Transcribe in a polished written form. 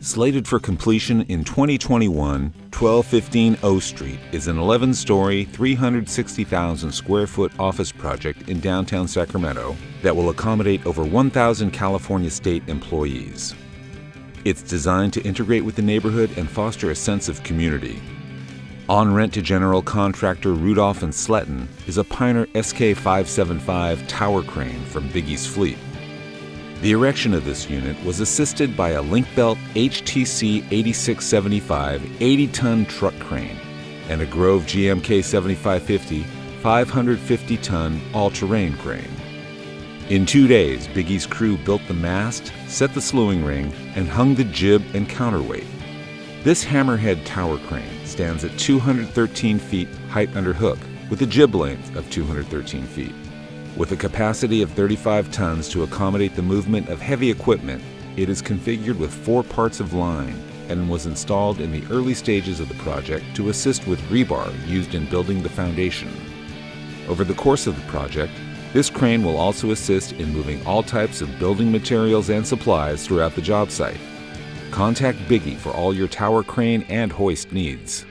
Slated for completion in 2021, 1215 O Street is an 11-story, 360,000 square foot office project in downtown Sacramento that will accommodate over 1,000 California state employees. It's designed to integrate with the neighborhood and foster a sense of community. On rent to general contractor Rudolph and Sletten is a Peiner SK575 Tower Crane from Bigge's fleet. The erection of this unit was assisted by a LinkBelt HTC8675 80-ton truck crane and a Grove GMK7550 550-ton all-terrain crane. In 2 days, Bigge's crew built the mast, set the slewing ring, and hung the jib and counterweight. This hammerhead tower crane stands at 213 feet height under hook with a jib length of 213 feet. With a capacity of 35 tons to accommodate the movement of heavy equipment, it is configured with 4 parts of line and was installed in the early stages of the project to assist with rebar used in building the foundation. Over the course of the project, this crane will also assist in moving all types of building materials and supplies throughout the job site. Contact Bigge for all your tower crane and hoist needs.